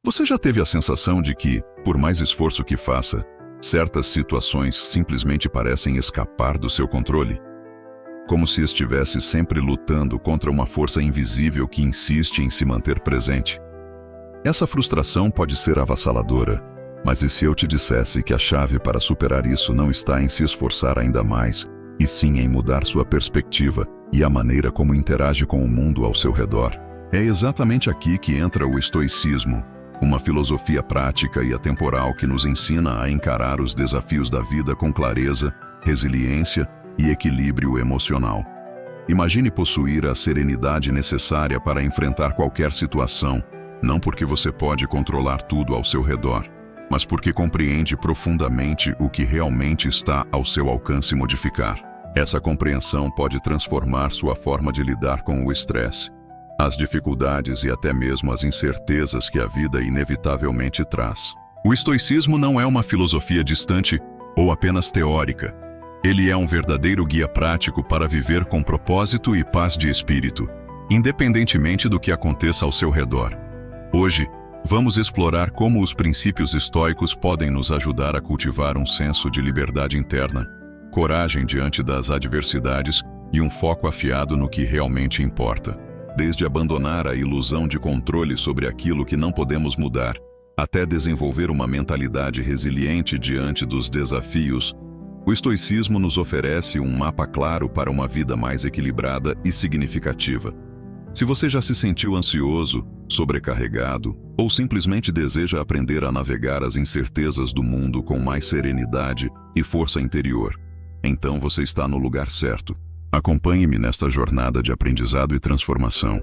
Você já teve a sensação de que, por mais esforço que faça, certas situações simplesmente parecem escapar do seu controle? Como se estivesse sempre lutando contra uma força invisível que insiste em se manter presente. Essa frustração pode ser avassaladora, mas e se eu te dissesse que a chave para superar isso não está em se esforçar ainda mais, e sim em mudar sua perspectiva e a maneira como interage com o mundo ao seu redor? É exatamente aqui que entra o estoicismo, uma filosofia prática e atemporal que nos ensina a encarar os desafios da vida com clareza, resiliência e equilíbrio emocional. Imagine possuir a serenidade necessária para enfrentar qualquer situação, não porque você pode controlar tudo ao seu redor, mas porque compreende profundamente o que realmente está ao seu alcance modificar. Essa compreensão pode transformar sua forma de lidar com o estresse, as dificuldades e até mesmo as incertezas que a vida inevitavelmente traz. O estoicismo não é uma filosofia distante ou apenas teórica. Ele é um verdadeiro guia prático para viver com propósito e paz de espírito, independentemente do que aconteça ao seu redor. Hoje, vamos explorar como os princípios estoicos podem nos ajudar a cultivar um senso de liberdade interna, coragem diante das adversidades e um foco afiado no que realmente importa. Desde abandonar a ilusão de controle sobre aquilo que não podemos mudar, até desenvolver uma mentalidade resiliente diante dos desafios, o estoicismo nos oferece um mapa claro para uma vida mais equilibrada e significativa. Se você já se sentiu ansioso, sobrecarregado, ou simplesmente deseja aprender a navegar as incertezas do mundo com mais serenidade e força interior, então você está no lugar certo. Acompanhe-me nesta jornada de aprendizado e transformação,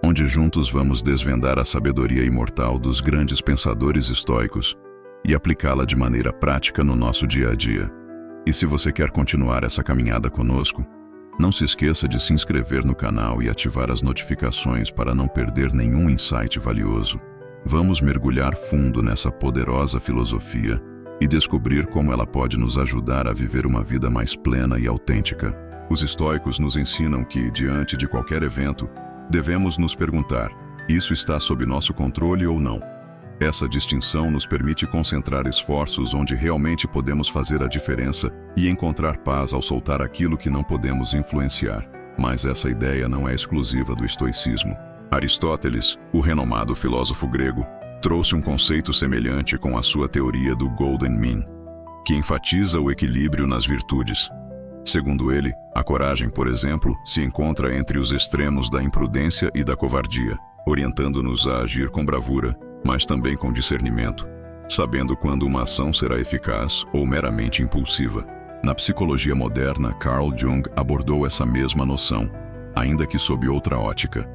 onde juntos vamos desvendar a sabedoria imortal dos grandes pensadores estoicos e aplicá-la de maneira prática no nosso dia a dia. E se você quer continuar essa caminhada conosco, não se esqueça de se inscrever no canal e ativar as notificações para não perder nenhum insight valioso. Vamos mergulhar fundo nessa poderosa filosofia e descobrir como ela pode nos ajudar a viver uma vida mais plena e autêntica. Os estoicos nos ensinam que, diante de qualquer evento, devemos nos perguntar: isso está sob nosso controle ou não? Essa distinção nos permite concentrar esforços onde realmente podemos fazer a diferença e encontrar paz ao soltar aquilo que não podemos influenciar. Mas essa ideia não é exclusiva do estoicismo. Aristóteles, o renomado filósofo grego, trouxe um conceito semelhante com a sua teoria do Golden Mean, que enfatiza o equilíbrio nas virtudes. Segundo ele, a coragem, por exemplo, se encontra entre os extremos da imprudência e da covardia, orientando-nos a agir com bravura, mas também com discernimento, sabendo quando uma ação será eficaz ou meramente impulsiva. Na psicologia moderna, Carl Jung abordou essa mesma noção, ainda que sob outra ótica.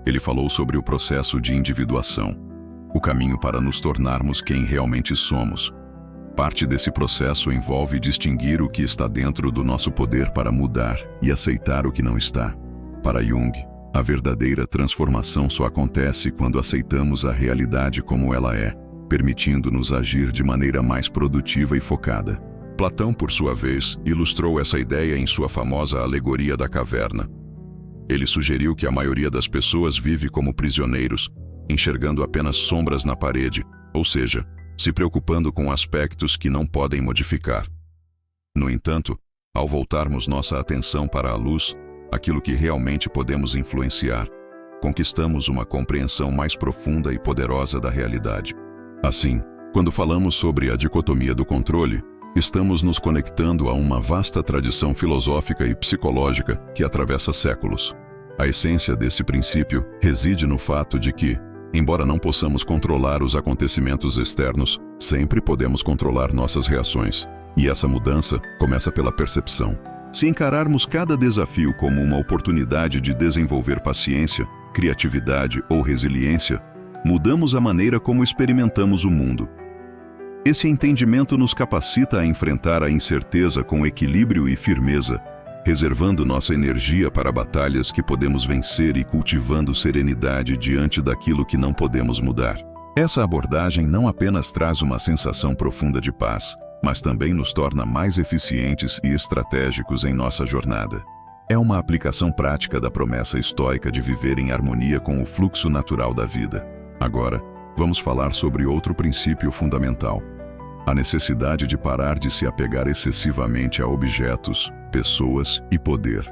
Ele falou sobre o processo de individuação, o caminho para nos tornarmos quem realmente somos. Parte desse processo envolve distinguir o que está dentro do nosso poder para mudar e aceitar o que não está. Para Jung, a verdadeira transformação só acontece quando aceitamos a realidade como ela é, permitindo-nos agir de maneira mais produtiva e focada. Platão, por sua vez, ilustrou essa ideia em sua famosa alegoria da caverna. Ele sugeriu que a maioria das pessoas vive como prisioneiros, enxergando apenas sombras na parede, ou seja, se preocupando com aspectos que não podem modificar. No entanto, ao voltarmos nossa atenção para a luz, aquilo que realmente podemos influenciar, conquistamos uma compreensão mais profunda e poderosa da realidade. Assim, quando falamos sobre a dicotomia do controle, estamos nos conectando a uma vasta tradição filosófica e psicológica que atravessa séculos. A essência desse princípio reside no fato de que, embora não possamos controlar os acontecimentos externos, sempre podemos controlar nossas reações. E essa mudança começa pela percepção. Se encararmos cada desafio como uma oportunidade de desenvolver paciência, criatividade ou resiliência, mudamos a maneira como experimentamos o mundo. Esse entendimento nos capacita a enfrentar a incerteza com equilíbrio e firmeza, reservando nossa energia para batalhas que podemos vencer e cultivando serenidade diante daquilo que não podemos mudar. Essa abordagem não apenas traz uma sensação profunda de paz, mas também nos torna mais eficientes e estratégicos em nossa jornada. É uma aplicação prática da promessa estoica de viver em harmonia com o fluxo natural da vida. Agora, vamos falar sobre outro princípio fundamental: a necessidade de parar de se apegar excessivamente a objetos, pessoas e poder.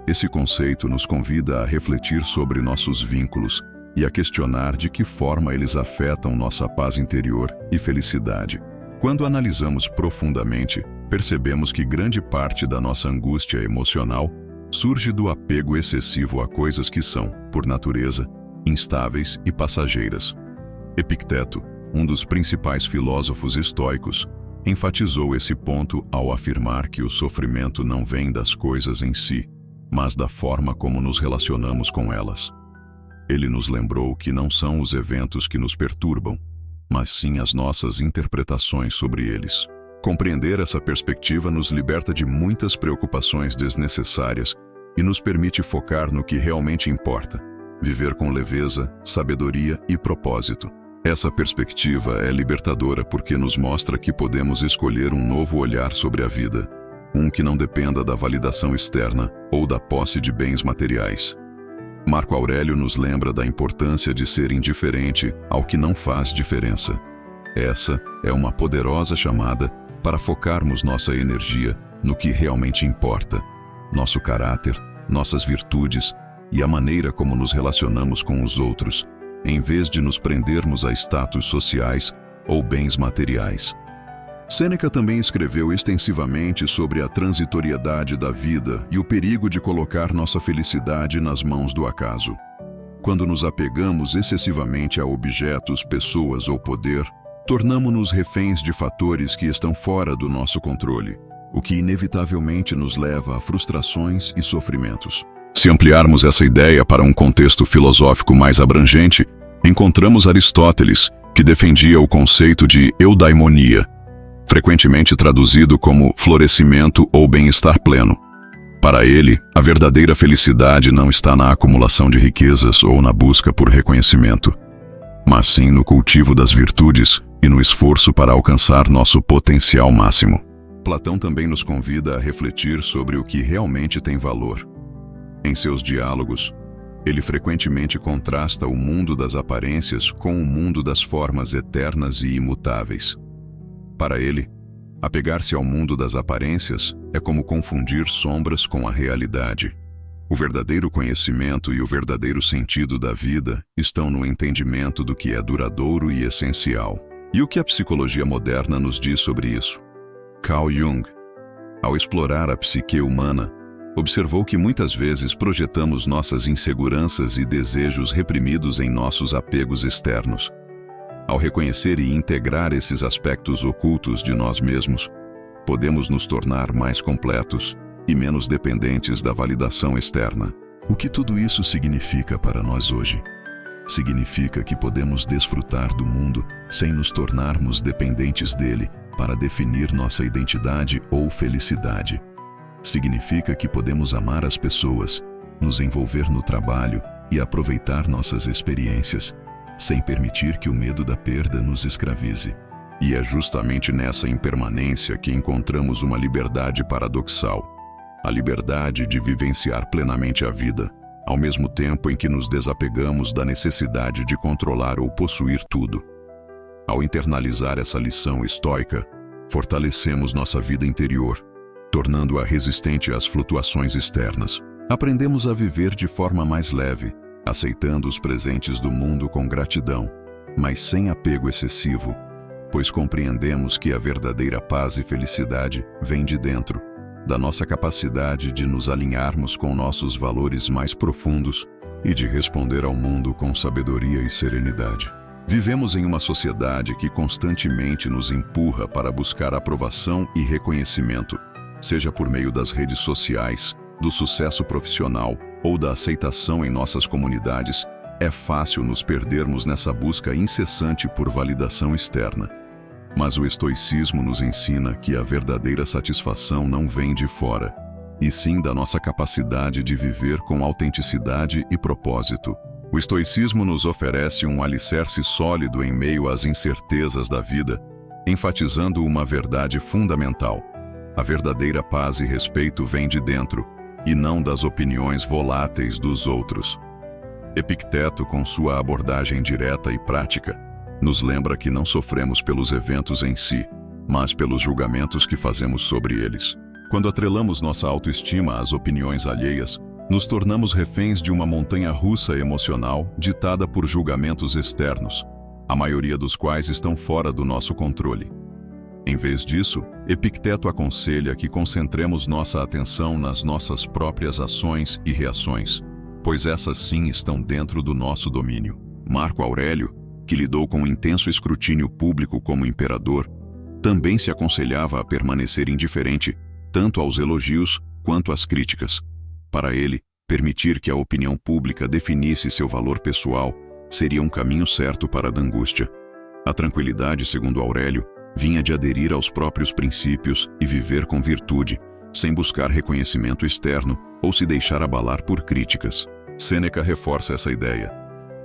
Esse conceito nos convida a refletir sobre nossos vínculos e a questionar de que forma eles afetam nossa paz interior e felicidade. Quando analisamos profundamente, percebemos que grande parte da nossa angústia emocional surge do apego excessivo a coisas que são, por natureza, instáveis e passageiras. Epicteto, um dos principais filósofos estoicos, enfatizou esse ponto ao afirmar que o sofrimento não vem das coisas em si, mas da forma como nos relacionamos com elas. Ele nos lembrou que não são os eventos que nos perturbam, mas sim as nossas interpretações sobre eles. Compreender essa perspectiva nos liberta de muitas preocupações desnecessárias e nos permite focar no que realmente importa: viver com leveza, sabedoria e propósito. Essa perspectiva é libertadora porque nos mostra que podemos escolher um novo olhar sobre a vida, um que não dependa da validação externa ou da posse de bens materiais. Marco Aurélio nos lembra da importância de ser indiferente ao que não faz diferença. Essa é uma poderosa chamada para focarmos nossa energia no que realmente importa: nosso caráter, nossas virtudes e a maneira como nos relacionamos com os outros, em vez de nos prendermos a status sociais ou bens materiais. Sêneca também escreveu extensivamente sobre a transitoriedade da vida e o perigo de colocar nossa felicidade nas mãos do acaso. Quando nos apegamos excessivamente a objetos, pessoas ou poder, tornamo-nos reféns de fatores que estão fora do nosso controle, o que inevitavelmente nos leva a frustrações e sofrimentos. Se ampliarmos essa ideia para um contexto filosófico mais abrangente, encontramos Aristóteles, que defendia o conceito de eudaimonia, frequentemente traduzido como florescimento ou bem-estar pleno. Para ele, a verdadeira felicidade não está na acumulação de riquezas ou na busca por reconhecimento, mas sim no cultivo das virtudes e no esforço para alcançar nosso potencial máximo. Platão também nos convida a refletir sobre o que realmente tem valor. Em seus diálogos, ele frequentemente contrasta o mundo das aparências com o mundo das formas eternas e imutáveis. Para ele, apegar-se ao mundo das aparências é como confundir sombras com a realidade. O verdadeiro conhecimento e o verdadeiro sentido da vida estão no entendimento do que é duradouro e essencial. E o que a psicologia moderna nos diz sobre isso? Carl Jung, ao explorar a psique humana, observou que muitas vezes projetamos nossas inseguranças e desejos reprimidos em nossos apegos externos. Ao reconhecer e integrar esses aspectos ocultos de nós mesmos, podemos nos tornar mais completos e menos dependentes da validação externa. O que tudo isso significa para nós hoje? Significa que podemos desfrutar do mundo sem nos tornarmos dependentes dele para definir nossa identidade ou felicidade. Significa que podemos amar as pessoas, nos envolver no trabalho e aproveitar nossas experiências, sem permitir que o medo da perda nos escravize. E é justamente nessa impermanência que encontramos uma liberdade paradoxal: a liberdade de vivenciar plenamente a vida, ao mesmo tempo em que nos desapegamos da necessidade de controlar ou possuir tudo. Ao internalizar essa lição estoica, fortalecemos nossa vida interior, tornando-a resistente às flutuações externas. Aprendemos a viver de forma mais leve, aceitando os presentes do mundo com gratidão, mas sem apego excessivo, pois compreendemos que a verdadeira paz e felicidade vem de dentro, da nossa capacidade de nos alinharmos com nossos valores mais profundos e de responder ao mundo com sabedoria e serenidade. Vivemos em uma sociedade que constantemente nos empurra para buscar aprovação e reconhecimento, seja por meio das redes sociais, do sucesso profissional ou da aceitação em nossas comunidades. É fácil nos perdermos nessa busca incessante por validação externa. Mas o estoicismo nos ensina que a verdadeira satisfação não vem de fora, e sim da nossa capacidade de viver com autenticidade e propósito. O estoicismo nos oferece um alicerce sólido em meio às incertezas da vida, enfatizando uma verdade fundamental: a verdadeira paz e respeito vem de dentro, e não das opiniões voláteis dos outros. Epicteto, com sua abordagem direta e prática, nos lembra que não sofremos pelos eventos em si, mas pelos julgamentos que fazemos sobre eles. Quando atrelamos nossa autoestima às opiniões alheias, nos tornamos reféns de uma montanha-russa emocional ditada por julgamentos externos, a maioria dos quais estão fora do nosso controle. Em vez disso, Epicteto aconselha que concentremos nossa atenção nas nossas próprias ações e reações, pois essas sim estão dentro do nosso domínio. Marco Aurélio, que lidou com intenso escrutínio público como imperador, também se aconselhava a permanecer indiferente tanto aos elogios quanto às críticas. Para ele, permitir que a opinião pública definisse seu valor pessoal seria um caminho certo para a angústia. A tranquilidade, segundo Aurélio, vinha de aderir aos próprios princípios e viver com virtude, sem buscar reconhecimento externo ou se deixar abalar por críticas. Sêneca reforça essa ideia,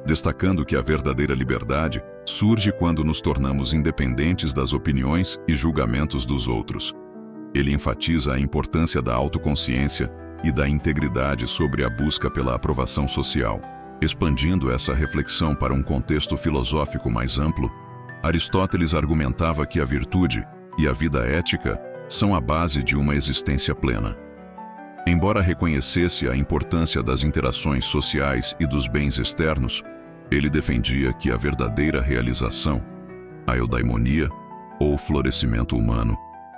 destacando que a verdadeira liberdade surge quando nos tornamos independentes das opiniões e julgamentos dos outros. Ele enfatiza a importância da autoconsciência e da integridade sobre a busca pela aprovação social. Expandindo essa reflexão para um contexto filosófico mais amplo, Aristóteles argumentava que a virtude e a vida ética são a base de uma existência plena. Embora reconhecesse a importância das interações sociais e dos bens externos, ele defendia que a verdadeira realização, a eudaimonia, ou florescimento humano,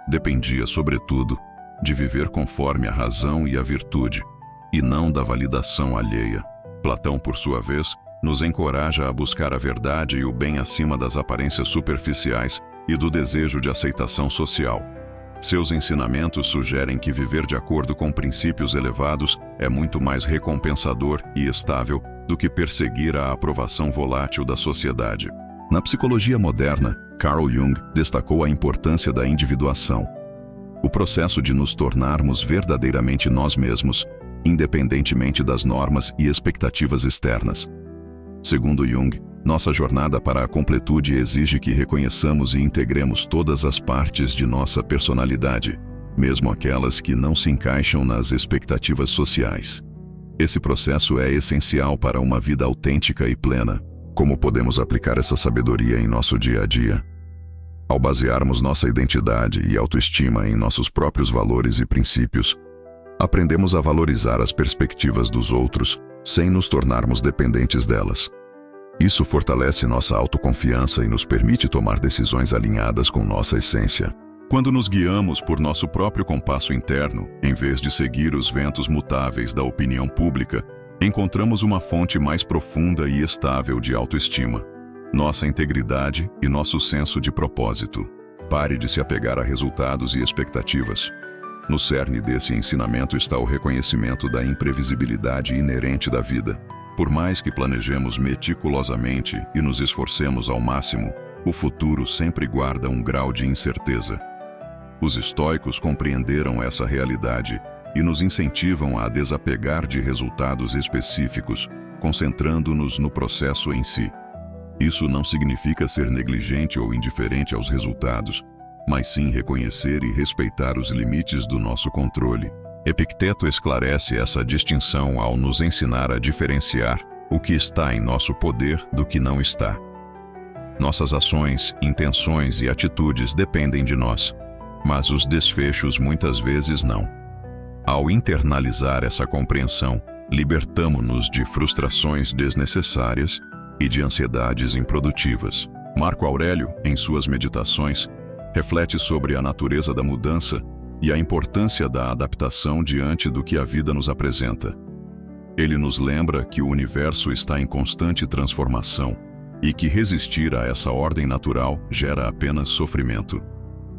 dependia, sobretudo, de viver conforme a razão e a virtude, e não da validação alheia. Platão, por sua vez, nos encoraja a buscar a verdade e o bem acima das aparências superficiais e do desejo de aceitação social. Seus ensinamentos sugerem que viver de acordo com princípios elevados é muito mais recompensador e estável do que perseguir a aprovação volátil da sociedade. Na psicologia moderna, Carl Jung destacou a importância da individuação, o processo de nos tornarmos verdadeiramente nós mesmos, independentemente das normas e expectativas externas. Segundo Jung, nossa jornada para a completude exige que reconheçamos e integremos todas as partes de nossa personalidade, mesmo aquelas que não se encaixam nas expectativas sociais. Esse processo é essencial para uma vida autêntica e plena. Como podemos aplicar essa sabedoria em nosso dia a dia? Ao basearmos nossa identidade e autoestima em nossos próprios valores e princípios, aprendemos a valorizar as perspectivas dos outros sem nos tornarmos dependentes delas. Isso fortalece nossa autoconfiança e nos permite tomar decisões alinhadas com nossa essência. Quando nos guiamos por nosso próprio compasso interno, em vez de seguir os ventos mutáveis da opinião pública, encontramos uma fonte mais profunda e estável de autoestima, nossa integridade e nosso senso de propósito. Pare de se apegar a resultados e expectativas. No cerne desse ensinamento está o reconhecimento da imprevisibilidade inerente da vida. Por mais que planejemos meticulosamente e nos esforcemos ao máximo, o futuro sempre guarda um grau de incerteza. Os estoicos compreenderam essa realidade e nos incentivam a desapegar de resultados específicos, concentrando-nos no processo em si. Isso não significa ser negligente ou indiferente aos resultados, mas sim reconhecer e respeitar os limites do nosso controle. Epicteto esclarece essa distinção ao nos ensinar a diferenciar o que está em nosso poder do que não está. Nossas ações, intenções e atitudes dependem de nós, mas os desfechos muitas vezes não. Ao internalizar essa compreensão, libertamo-nos de frustrações desnecessárias e de ansiedades improdutivas. Marco Aurélio, em suas meditações, reflete sobre a natureza da mudança e a importância da adaptação diante do que a vida nos apresenta. Ele nos lembra que o universo está em constante transformação e que resistir a essa ordem natural gera apenas sofrimento.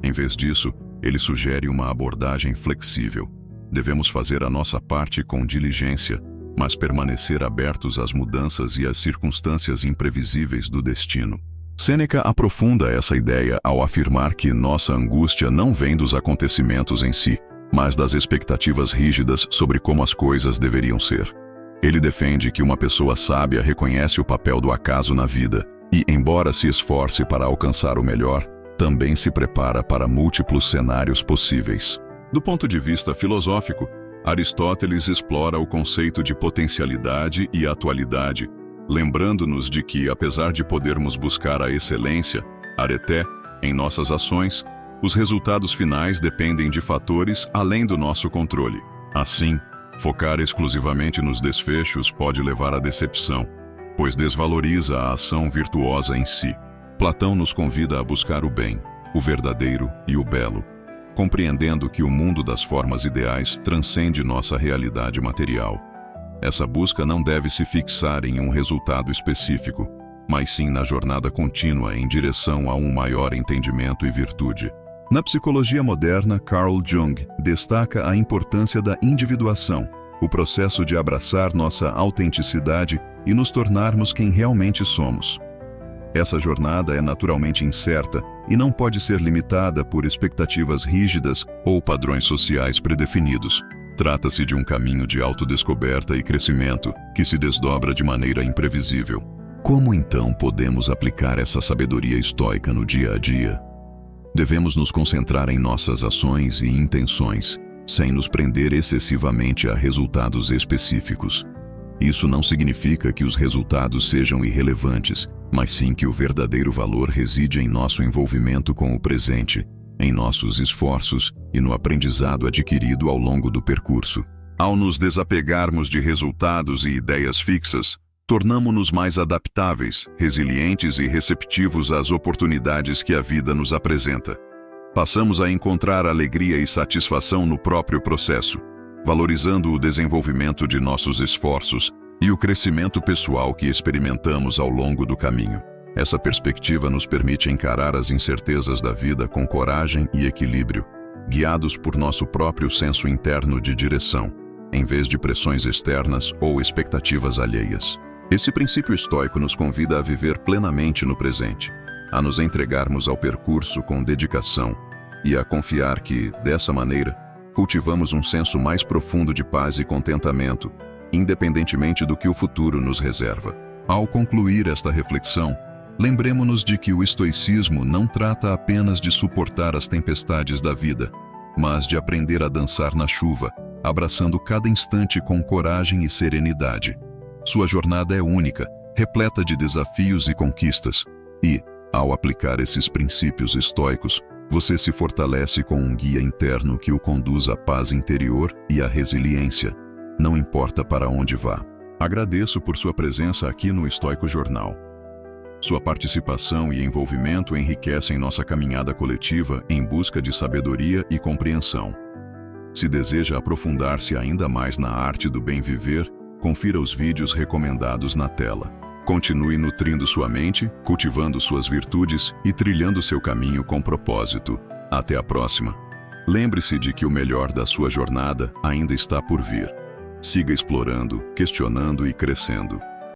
Em vez disso, ele sugere uma abordagem flexível. Devemos fazer a nossa parte com diligência, mas permanecer abertos às mudanças e às circunstâncias imprevisíveis do destino. Sêneca aprofunda essa ideia ao afirmar que nossa angústia não vem dos acontecimentos em si, mas das expectativas rígidas sobre como as coisas deveriam ser. Ele defende que uma pessoa sábia reconhece o papel do acaso na vida e, embora se esforce para alcançar o melhor, também se prepara para múltiplos cenários possíveis. Do ponto de vista filosófico, Aristóteles explora o conceito de potencialidade e atualidade, lembrando-nos de que, apesar de podermos buscar a excelência, areté, em nossas ações, os resultados finais dependem de fatores além do nosso controle. Assim, focar exclusivamente nos desfechos pode levar à decepção, pois desvaloriza a ação virtuosa em si. Platão nos convida a buscar o bem, o verdadeiro e o belo, compreendendo que o mundo das formas ideais transcende nossa realidade material. Essa busca não deve se fixar em um resultado específico, mas sim na jornada contínua em direção a um maior entendimento e virtude. Na psicologia moderna, Carl Jung destaca a importância da individuação, o processo de abraçar nossa autenticidade e nos tornarmos quem realmente somos. Essa jornada é naturalmente incerta e não pode ser limitada por expectativas rígidas ou padrões sociais predefinidos. Trata-se de um caminho de autodescoberta e crescimento que se desdobra de maneira imprevisível. Como então podemos aplicar essa sabedoria estoica no dia a dia? Devemos nos concentrar em nossas ações e intenções, sem nos prender excessivamente a resultados específicos. Isso não significa que os resultados sejam irrelevantes, mas sim que o verdadeiro valor reside em nosso envolvimento com o presente, em nossos esforços e no aprendizado adquirido ao longo do percurso. Ao nos desapegarmos de resultados e ideias fixas, tornamo-nos mais adaptáveis, resilientes e receptivos às oportunidades que a vida nos apresenta. Passamos a encontrar alegria e satisfação no próprio processo, valorizando o desenvolvimento de nossos esforços e o crescimento pessoal que experimentamos ao longo do caminho. Essa perspectiva nos permite encarar as incertezas da vida com coragem e equilíbrio, guiados por nosso próprio senso interno de direção, em vez de pressões externas ou expectativas alheias. Esse princípio estoico nos convida a viver plenamente no presente, a nos entregarmos ao percurso com dedicação e a confiar que, dessa maneira, cultivamos um senso mais profundo de paz e contentamento, independentemente do que o futuro nos reserva. Ao concluir esta reflexão, lembremo-nos de que o estoicismo não trata apenas de suportar as tempestades da vida, mas de aprender a dançar na chuva, abraçando cada instante com coragem e serenidade. Sua jornada é única, repleta de desafios e conquistas, e, ao aplicar esses princípios estoicos, você se fortalece com um guia interno que o conduz à paz interior e à resiliência, não importa para onde vá. Agradeço por sua presença aqui no Estoico Jornal. Sua participação e envolvimento enriquecem nossa caminhada coletiva em busca de sabedoria e compreensão. Se deseja aprofundar-se ainda mais na arte do bem viver, confira os vídeos recomendados na tela. Continue nutrindo sua mente, cultivando suas virtudes e trilhando seu caminho com propósito. Até a próxima. Lembre-se de que o melhor da sua jornada ainda está por vir. Siga explorando, questionando e crescendo.